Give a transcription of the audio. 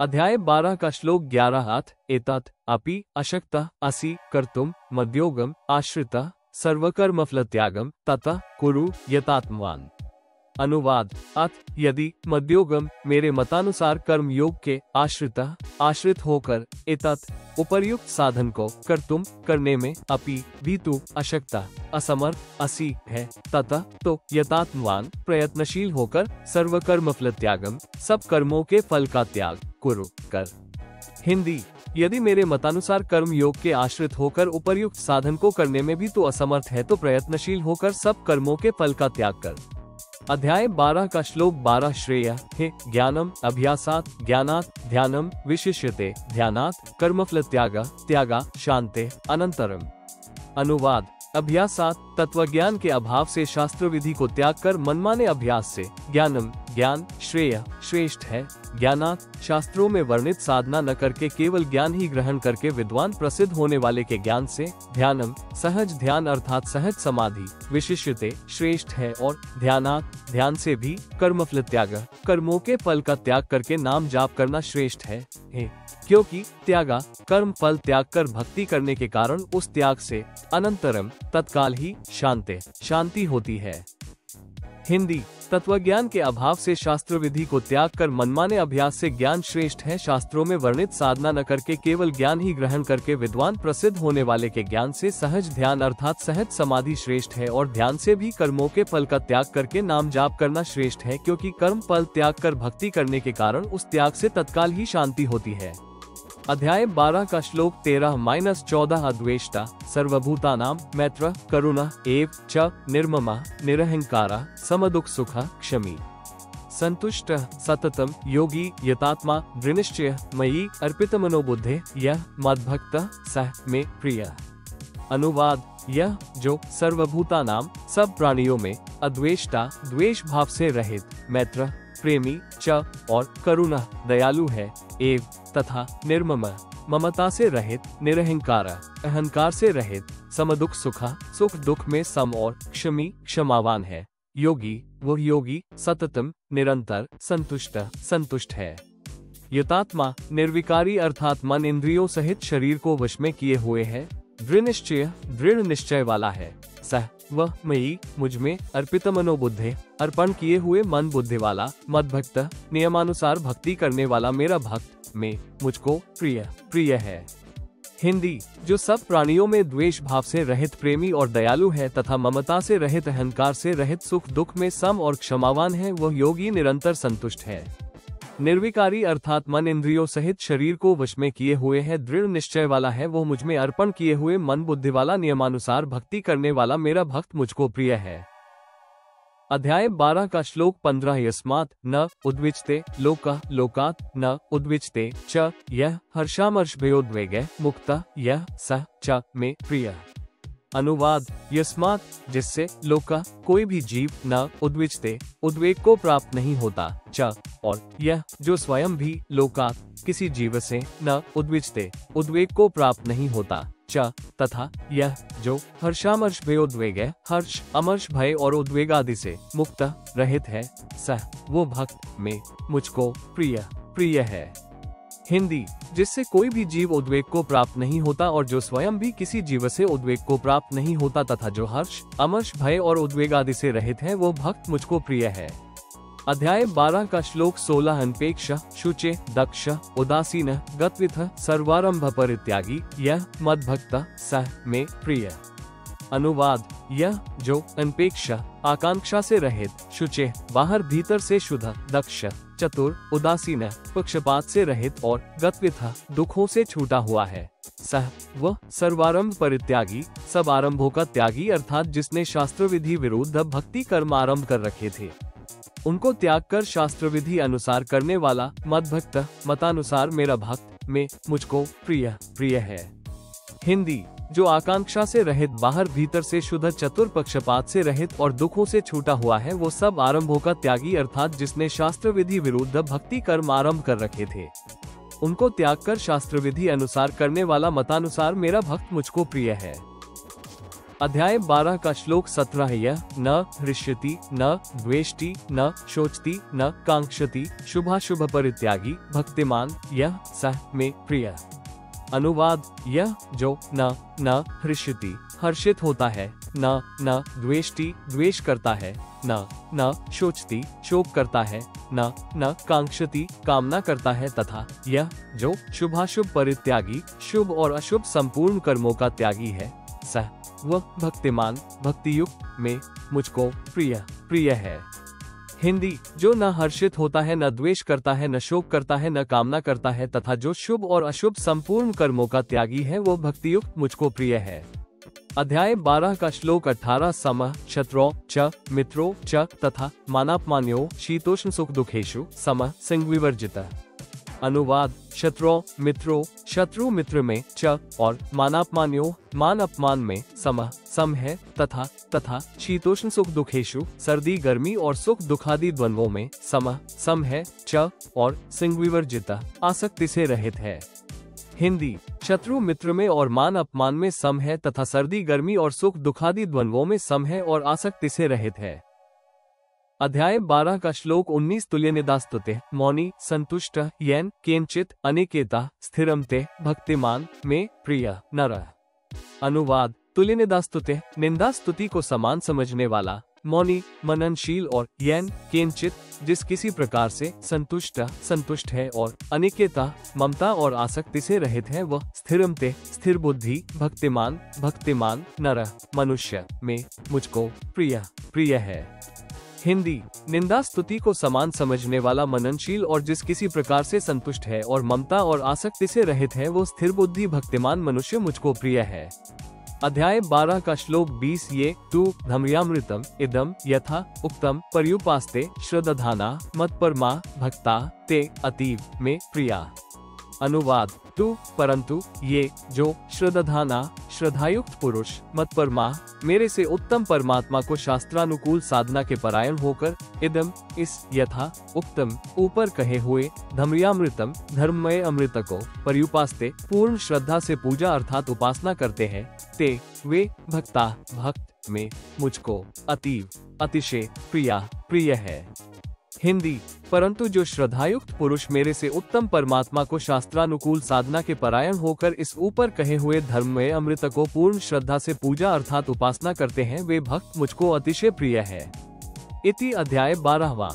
अध्याय 12 का श्लोक 11 अथ एतत् अपि अशक्तः असि कर्तुम मद्योगम आश्रितः सर्वकर्मफलत्यागम ततः कुरु यतात्मवान्। अनुवाद अथ यदि मद्योगम मेरे मतानुसार कर्म योग के आश्रित होकर एतत् उपर्युक्त साधन को कर्तुम करने में अपि भी तू अशक्ता असमर्थ असी है ततः तो यतात्मवान प्रयत्नशील होकर सर्वकर्म फल त्यागम सब कर्मों के फल का त्याग कुरु कर। हिंदी यदि मेरे मतानुसार कर्म योग के आश्रित होकर उपर्युक्त साधन को करने में भी तू असमर्थ है तो प्रयत्नशील होकर सब कर्मों के फल का त्याग कर। अध्याय 12 का श्लोक 12 श्रेय है ज्ञानम अभ्यासात ज्ञानात ध्यानम विशिष्यते ध्यानात कर्मफल त्यागा शांते अनंतरम। अनुवाद अभ्यासात तत्वज्ञान के अभाव से शास्त्र विधि को त्याग कर मनमाने अभ्यास से ज्ञानम ज्ञान श्रेय श्रेष्ठ है ज्ञानात शास्त्रों में वर्णित साधना न करके केवल ज्ञान ही ग्रहण करके विद्वान प्रसिद्ध होने वाले के ज्ञान से ध्यानम सहज ध्यान अर्थात सहज समाधि विशिष्यते श्रेष्ठ है और ध्यानात ध्यान से भी कर्मफल त्याग कर्मों के फल का त्याग करके नाम जाप करना श्रेष्ठ है क्योंकि त्यागा कर्म फल त्याग कर भक्ति करने के कारण उस त्याग से अनंतरम तत्काल ही शांति होती है। हिंदी तत्वज्ञान के अभाव से शास्त्र विधि को त्याग कर मनमाने अभ्यास से ज्ञान श्रेष्ठ है शास्त्रों में वर्णित साधना न करके केवल ज्ञान ही ग्रहण करके विद्वान प्रसिद्ध होने वाले के ज्ञान से सहज ध्यान अर्थात सहज समाधि श्रेष्ठ है और ध्यान से भी कर्मों के फल का त्याग करके नाम जाप करना श्रेष्ठ है क्योंकि कर्म फल त्याग कर भक्ति करने के कारण उस त्याग से तत्काल ही शांति होती है। अध्याय 12 का श्लोक 13-14 अद्वेष्टा सर्वभूतानां मैत्र करुणा एव च निर्ममा निरहंकारा समदुख सुख क्षमी संतुष्ट सततम योगी यतात्मा दृढ़निश्चय मयि अर्पित मनोबुद्धे यह मद्भक्त सह में प्रिय। अनुवाद यह जो सर्वभूतानां सब प्राणियों में अद्वेष्टा द्वेष भाव से रहित मैत्र प्रेमी च और करुणा दयालु है एव तथा निर्मम ममता से रहित निरहंकार अहंकार से रहित समदुख सुख दुख में सम और क्षमी क्षमावान है। योगी वो योगी सततम निरंतर संतुष्ट है। यतात्मा निर्विकारी अर्थात मन इंद्रियों सहित शरीर को वश में किए हुए है। दृढ़ निश्चय वाला है। सह वह मयि मुझ में अर्पित मनोबुद्धे अर्पण किए हुए मन बुद्धि वाला मद्भक्त नियमानुसार भक्ति करने वाला मेरा भक्त में मुझको प्रिय है। हिंदी जो सब प्राणियों में द्वेष भाव से रहित प्रेमी और दयालु है तथा ममता से रहित अहंकार से रहित सुख दुख में सम और क्षमावान है वह योगी निरंतर संतुष्ट है। निर्विकारी अर्थात मन इंद्रियों सहित शरीर को वश में किए हुए है। दृढ़ निश्चय वाला है वो मुझ में अर्पण किए हुए मन बुद्धि वाला नियमानुसार भक्ति करने वाला मेरा भक्त मुझको प्रिय है। अध्याय 12 का श्लोक 15 यस्मात् न उद्विचते लोकात् न उद्विचते च यह हर्षामर्षभयोद्वेगैः मुक्तः यह सः च मे प्रिय। अनुवाद यस्मात् जिससे लोका कोई भी जीव न उद्विचते उद्वेग को प्राप्त नहीं होता च और यह जो स्वयं भी लोका किसी जीव से न उद्विचते उद्वेग को प्राप्त नहीं होता च तथा यह जो हर्षामर्ष भयोद्वेग है हर्ष अमर्ष भय और उद्वेग आदि से मुक्त रहित है सह वो भक्त में मुझको प्रिय है। हिंदी जिससे कोई भी जीव उद्वेग को प्राप्त नहीं होता और जो स्वयं भी किसी जीव से उद्वेग को प्राप्त नहीं होता तथा जो हर्ष अमर्ष भय और उद्वेग आदि से रहित है वो भक्त मुझको प्रिय है। अध्याय 12 का श्लोक 16 अनपेक्ष शुचे दक्ष उदासीन गत्विथ सर्वारंभ परित्यागी यह मद्भक्त सह में प्रिय। अनुवाद यह जो अनपेक्ष आकांक्षा से रहित शुचे बाहर भीतर से शुद्ध दक्ष चतुर उदासीन पक्षपात से रहित और गत्विथ दुखों से छूटा हुआ है सह वह सर्वारंभ परित्यागी सब आरंभों का त्यागी अर्थात जिसने शास्त्र विधि विरुद्ध भक्ति कर्म आरंभ कर रखे थे उनको त्याग कर शास्त्र विधि अनुसार करने वाला मद्भक्त मतानुसार मेरा भक्त में मुझको प्रिय है। हिंदी जो आकांक्षा से रहित बाहर भीतर से शुद्ध चतुर पक्षपात से रहित और दुखों से छूटा हुआ है वो सब आरंभों का त्यागी अर्थात जिसने शास्त्र विधि विरुद्ध भक्ति कर्म आरंभ कर रखे थे उनको त्याग कर शास्त्र विधि अनुसार करने वाला मतानुसार मेरा भक्त मुझको प्रिय है। अध्याय 12 का श्लोक 17 है। यह न हृष्यति न द्वेष्टि न शोचति न कांक्षति शुभाशुभ परित्यागी भक्तिमान यह सह में प्रिय। अनुवाद, यह जो न हृष्यति हर्षित होता है, न द्वेष्टि द्वेष करता है, न शोचति शोक करता है, न कांक्षति कामना करता है, तथा यह जो शुभाशुभ परित्यागी शुभ और अशुभ संपूर्ण कर्मों का त्यागी है, सह वह भक्तिमान भक्तियुक्त में मुझको प्रिय है। हिंदी, जो न हर्षित होता है, न द्वेष करता है, न शोक करता है, न कामना करता है, तथा जो शुभ और अशुभ संपूर्ण कर्मों का त्यागी है, वो भक्तियुक्त मुझको प्रिय है। अध्याय 12 का श्लोक 18 समः शत्रौ च मित्रो च तथा मानापमान्यो शीतोष्ण सुख दुखेषु समः संविवर्जितः। अनुवाद, शत्रु मित्रों शत्रु मित्र में च और मानापमान्यो मान अपमान में सम है, तथा शीतोष्ण सुख दुखेषु सर्दी गर्मी और सुख दुखादि द्वंद्वों में सम है, च और संविवर्जिता आसक्ति से रहित है। हिंदी, शत्रु मित्र में और मान अपमान में सम है, तथा सर्दी गर्मी और सुख दुखादि द्वंद्वों में सम है और आसक्ति से रहित है। अध्याय 12 का श्लोक 19 तुल्यनिदास्तुते मौनी संतुष्ट येन केनचित अनिकेता स्थिरम ते भक्तिमान में प्रिय नरः। अनुवाद, तुल्यनिदास्तुते निंदा स्तुति को समान समझने वाला, मौनी मननशील और येन केनचित जिस किसी प्रकार से संतुष्ट है और अनिकेता ममता और आसक्ति से रहित है, वह स्थिरम ते स्थिर बुद्धि भक्तिमान नरः मनुष्य में मुझको प्रिय है। हिंदी, निंदा स्तुति को समान समझने वाला, मननशील और जिस किसी प्रकार से संतुष्ट है और ममता और आसक्ति से रहित है, वो स्थिर बुद्धि भक्तिमान मनुष्य मुझको प्रिय है। अध्याय 12 का श्लोक 20 ये तु धम्र्यामृतम इदम यथा उक्तम पर्युपास्ते श्रद्धाना मत्परमा भक्ता ते अतीव में प्रिया। अनुवाद, तु परंतु ये जो श्रद्धाना श्रद्धायुक्त पुरुष मत्परमा मेरे से उत्तम परमात्मा को शास्त्रानुकूल साधना के परायण होकर इदम इस यथा उक्तम ऊपर कहे हुए धम्र्यामृतम धर्ममय अमृत को पर्युपास्ते पूर्ण श्रद्धा से पूजा अर्थात उपासना करते हैं, ते वे भक्त में मुझको अतिशय प्रिय है। हिंदी, परंतु जो श्रद्धायुक्त पुरुष मेरे से उत्तम परमात्मा को शास्त्रानुकूल साधना के परायण होकर इस ऊपर कहे हुए धर्म में अमृत को पूर्ण श्रद्धा से पूजा अर्थात उपासना करते हैं, वे भक्त मुझको अतिशय प्रिय है। इति अध्याय 12वां।